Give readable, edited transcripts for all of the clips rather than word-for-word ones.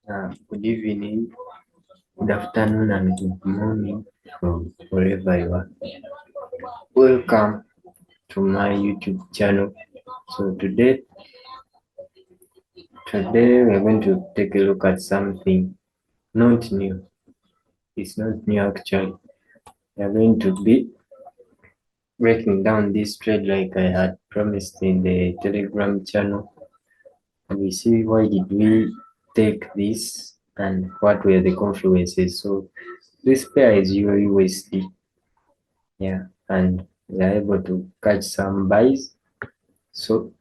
Good evening, good afternoon, and good morning from wherever you are. Welcome to my YouTube channel. So today we're going to take a look at something not new. It's not new actually. We are going to be breaking down this trade like I had promised in the Telegram channel, and we see why did we take this and what were the confluences. So this pair is USD. Yeah, and we are able to catch some buys. So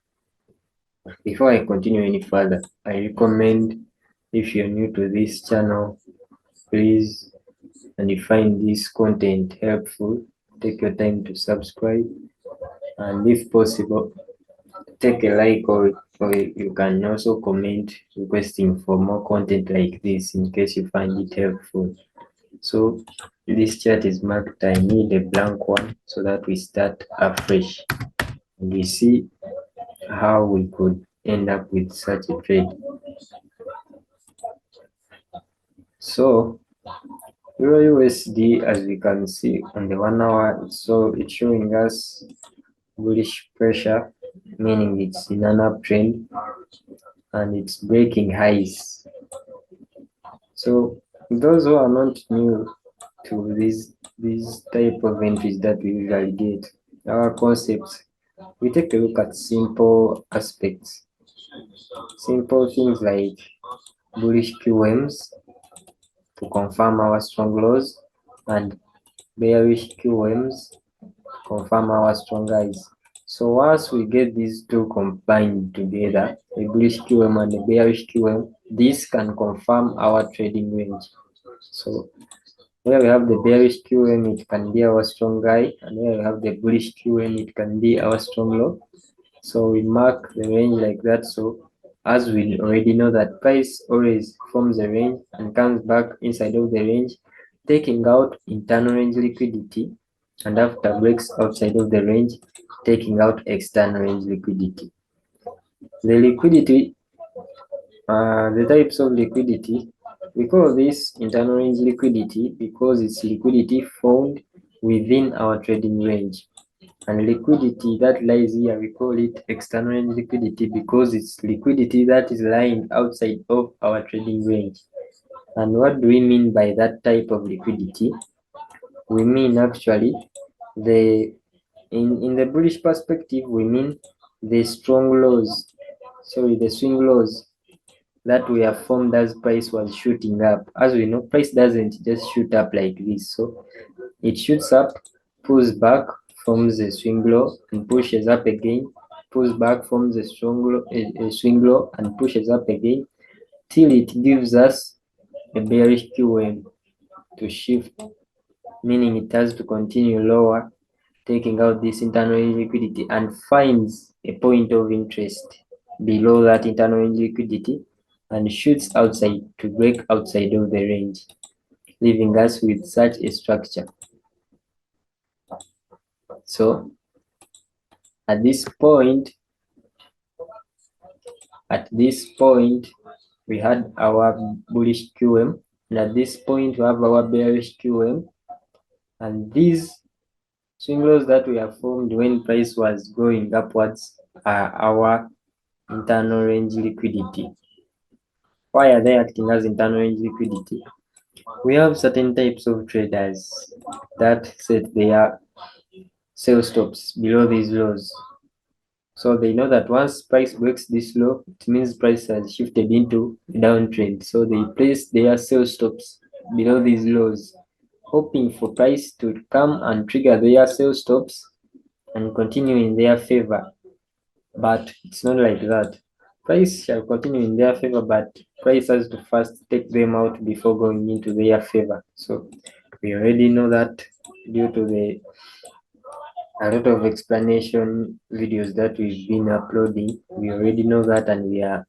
before I continue any further, I recommend, if you're new to this channel, please, and you find this content helpful, take your time to subscribe, and if possible, take a like, or you can also comment requesting for more content like this in case you find it helpful. So this chart is marked, I need a blank one so that we start afresh and we see how we could end up with such a trade. So Euro USD, as we can see on the 1 hour, so it's showing us bullish pressure, meaning it's in an uptrend and it's breaking highs. So those who are not new to these type of entries that we usually get, our concepts, we take a look at simple aspects, simple things like bullish QMs to confirm our strong lows and bearish QMs confirm our strong highs. So once we get these two combined together, a bullish QM and a bearish QM, this can confirm our trading range. So where we have the bearish QM, it can be our strong high, and where we have the bullish QM, it can be our strong low. So we mark the range like that. So as we already know that price always forms a range and comes back inside of the range, taking out internal range liquidity, and after breaks outside of the range, taking out external range liquidity. The liquidity, the types of liquidity, we call this internal range liquidity because it's liquidity found within our trading range. And liquidity that lies here, we call it external range liquidity because it's liquidity that is lying outside of our trading range. And what do we mean by that type of liquidity? We mean actually in the bullish perspective, we mean the strong lows, sorry, the swing lows that we have formed as price was shooting up. As we know, price doesn't just shoot up like this. So it shoots up, pulls back, forms a swing low, and pushes up again, pulls back, forms a swing low, and pushes up again, till it gives us a bearish QM to shift, meaning it has to continue lower, taking out this internal liquidity and finds a point of interest below that internal liquidity and shoots outside to break outside of the range, leaving us with such a structure. So at this point, we had our bullish QM, and at this point we have our bearish QM, and these swing lows that we have formed when price was going upwards are our internal range liquidity. Why are they acting as internal range liquidity? We have certain types of traders that set their sell stops below these lows. So they know that once price breaks this low, it means price has shifted into a downtrend. So they place their sell stops below these lows, hoping for price to come and trigger their sell stops and continue in their favor. But it's not like that. Price shall continue in their favor, but price has to first take them out before going into their favor. So we already know that due to a lot of explanation videos that we've been uploading. We already know that, and we are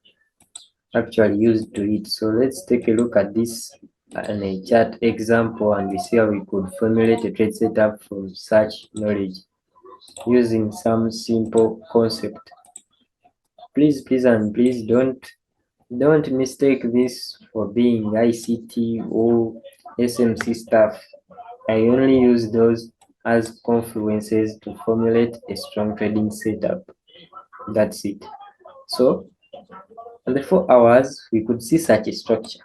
actually used to it. So let's take a look at this and a chart example, and we see how we could formulate a trade setup from such knowledge using some simple concept. Please don't Don't mistake this for being ICT or SMC stuff. I only use those as confluences to formulate a strong trading setup. That's it. So, on the 4 hours, we could see such a structure,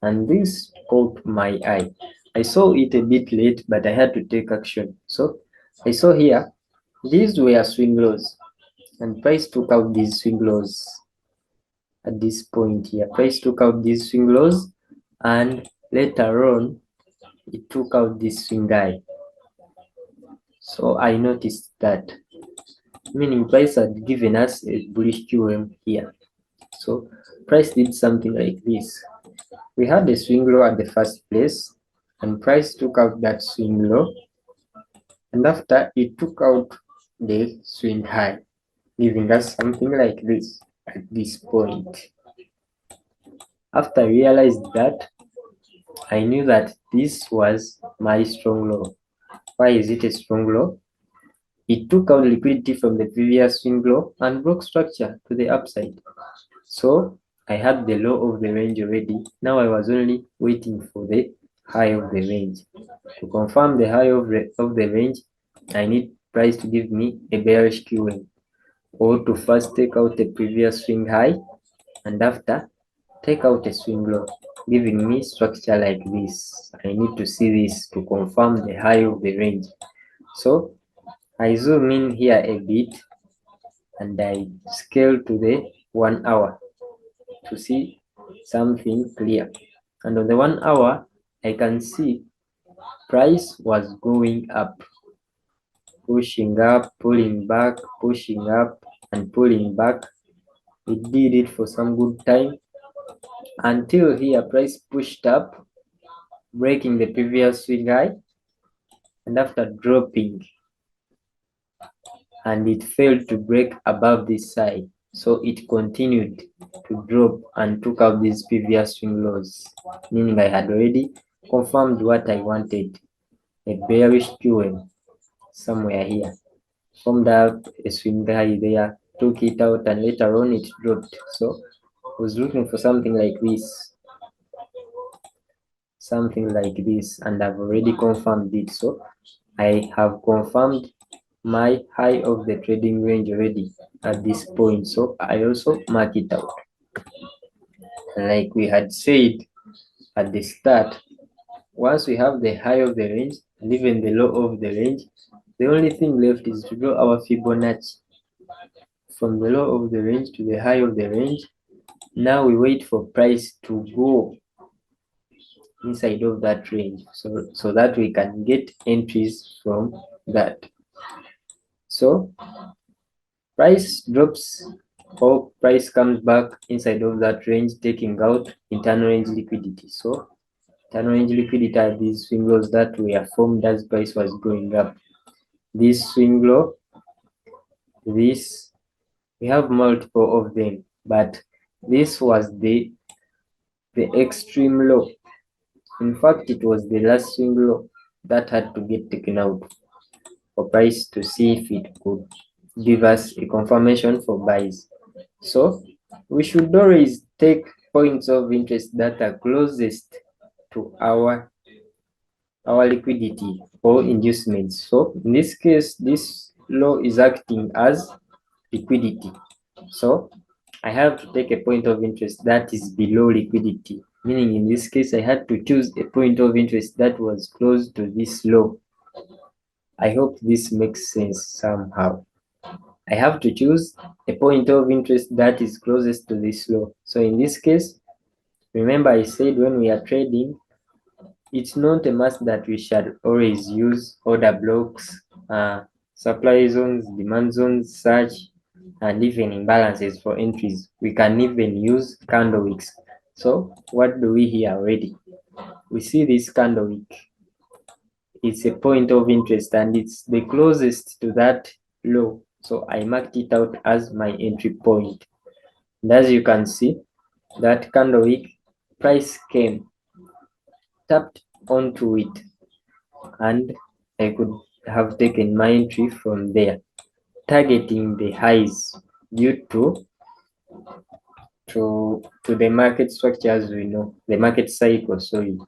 and this caught my eye. I saw it a bit late, but I had to take action. So, I saw here, these were swing lows, and price took out these swing lows at this point here. Price took out these swing lows, and later on, it took out this swing high. So I noticed that, meaning price had given us a bullish QM here. So price did something like this. We had a swing low at the first place, and price took out that swing low, and after it took out the swing high, giving us something like this at this point. After I realized that, I knew that this was my strong low. Why is it a strong low? It took out liquidity from the previous swing low and broke structure to the upside. So I had the low of the range already. Now I was only waiting for the high of the range. To confirm the high of the range, I need price to give me a bearish QM, or to first take out the previous swing high and after take out a swing low, giving me structure like this. I need to see this to confirm the high of the range. So I zoom in here a bit and I scale to the 1 hour to see something clear. And on the 1 hour, I can see price was going up, pushing up, pulling back, pushing up, and pulling back. It did it for some good time until here price pushed up, breaking the previous swing high, and after dropping, and it failed to break above this side. So it continued to drop and took out these previous swing lows, meaning I had already confirmed what I wanted, a bearish QM somewhere here. Formed up a swing high there, took it out, and later on it dropped. So I was looking for something like this, and I've already confirmed it. So I have confirmed my high of the trading range already at this point. So I also mark it out. Like we had said at the start, once we have the high of the range and even the low of the range, the only thing left is to draw our Fibonacci from the low of the range to the high of the range. Now we wait for price to go inside of that range so that we can get entries from that. So price drops or price comes back inside of that range, taking out internal range liquidity. So internal range liquidity are these swing lows that were formed as price was going up. This swing low, this, we have multiple of them, but this was the extreme low. In fact, it was the last swing low that had to get taken out for price to see if it could give us a confirmation for buys. So we should always take points of interest that are closest to our liquidity or inducements. So in this case, this low is acting as liquidity. So I have to take a point of interest that is below liquidity, meaning in this case, I had to choose a point of interest that was close to this low. I hope this makes sense somehow. I have to choose a point of interest that is closest to this low. So in this case, remember I said when we are trading, it's not a must that we should always use order blocks, supply zones, demand zones, such, and even imbalances for entries. We can even use candle wicks. So what do we here already? We see this candle wick. It's a point of interest and it's the closest to that low. So I marked it out as my entry point. And as you can see, that candle wick price came, tapped onto it, and I could have taken my entry from there, targeting the highs due to to the market structure as we know, the market cycle. Sorry,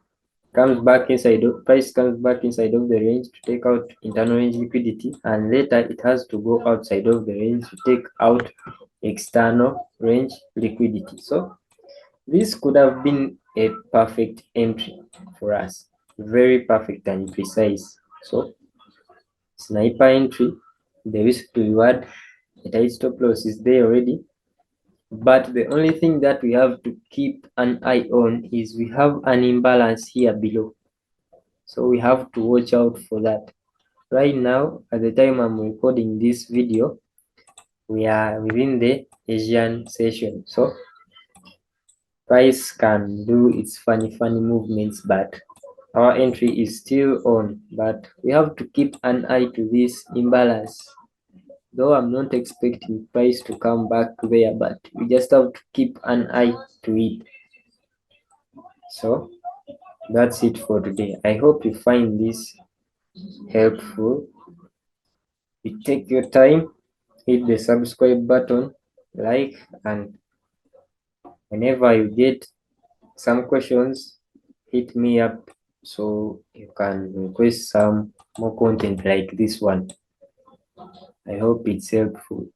comes back inside of price comes back inside of the range to take out internal range liquidity, and later it has to go outside of the range to take out external range liquidity. So this could have been a perfect entry for us, very perfect and precise. So sniper entry, the risk to reward, the tight stop loss is there already. But the only thing that we have to keep an eye on is we have an imbalance here below. So we have to watch out for that. Right now, at the time I'm recording this video, we are within the Asian session. So price can do its funny movements, but our entry is still on. But we have to keep an eye to this imbalance. Though I'm not expecting price to come back there, but we just have to keep an eye to it. So that's it for today. I hope you find this helpful. You take your time, hit the subscribe button, like, and whenever you get some questions, hit me up so you can request some more content like this one. I hope it's helpful.